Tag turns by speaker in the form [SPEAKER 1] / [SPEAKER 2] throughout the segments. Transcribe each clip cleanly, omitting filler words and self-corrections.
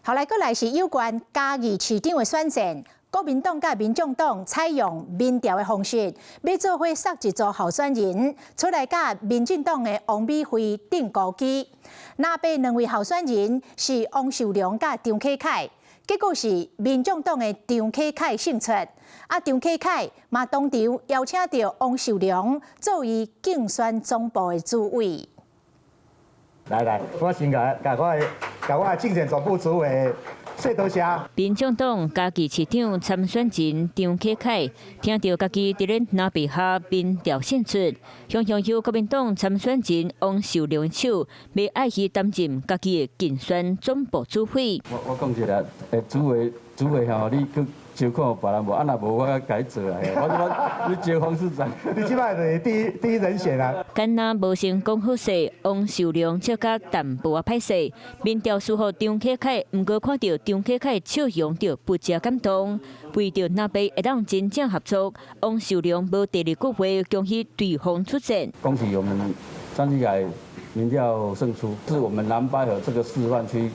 [SPEAKER 1] 後來，過來是有關嘉義市長的選戰，國民黨甲民眾黨採用民調的方式，要做伙殺一組候選人出來，甲民進黨的王美惠頂高機。那邊兩位候選人是王秀良甲張啟凱，結果是民眾黨的張啟凱勝出，張啟凱嘛當場邀請到王秀良作為競選總部的主委。
[SPEAKER 2] 來，我先甲我的競選總部主委謝多謝。
[SPEAKER 3] 民眾黨嘉義市長參選人張啟凱聽到家己佇咧南北下民調勝出，向由國民黨參選人王秀良的手，要愛去擔任家己的競選總部主委。
[SPEAKER 4] 我講一下，主委吼，你去招看別人無，啊若無我改做啦。我你招黃市長，
[SPEAKER 2] 你即擺是第一人選啊。
[SPEAKER 3] 敢若無成講好勢，王秀良笑甲淡薄仔歹勢，民調輸予張啟凱，毋過看到張啟凱笑容着不加感動，為着那邊會當真正合作，王秀良無第二句話恭喜對方出戰。
[SPEAKER 4] 恭喜我們三基改民調勝出，是我們藍白河這個示範區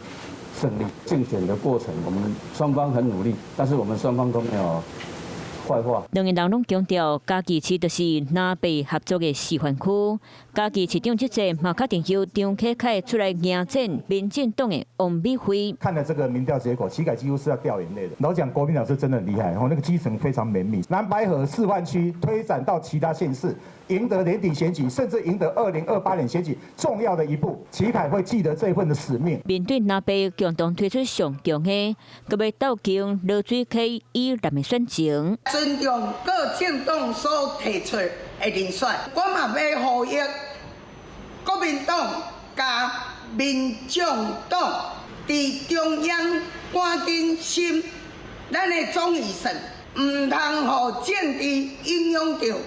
[SPEAKER 4] 勝利。競選的過程，我們雙方很努力，但是我們雙方都沒有壞話。
[SPEAKER 3] 兩個人攏強調，嘉義市就是南北合作的示範區。嘉義市長這次嘛確定由張啟凱出來迎戰民進黨的王美惠。
[SPEAKER 2] 看了這個民調結果，旗凱幾乎是要掉眼淚的。老講國民黨是真的很厲害，那個基層非常綿密。藍白河示範區推展到其他縣市，贏得年底選舉，甚至贏得2028年選舉重要的一步。旗凱會記得這份的使命。
[SPEAKER 3] 面對南北共同推出上強的，佮要鬥強羅水溪以南的選情。
[SPEAKER 5] 尊重各政黨所提出的人選，我嘛要呼籲國民黨加民眾黨佇中央趕緊審咱的總預算，唔通互政治影響到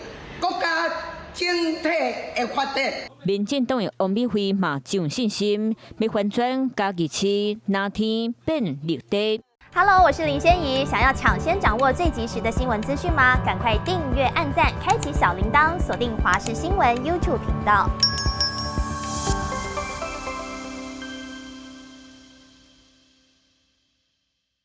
[SPEAKER 5] 國家整體的發展。
[SPEAKER 3] 民進黨的王美惠嘛有信心，要翻轉嘉義市哪天變綠地。
[SPEAKER 6] Hello， 我是林仙怡，想要搶先掌握最及時的新聞資訊嗎？趕快訂閱、按讚、開啟小鈴鐺，鎖定華視新聞 YouTube 頻道。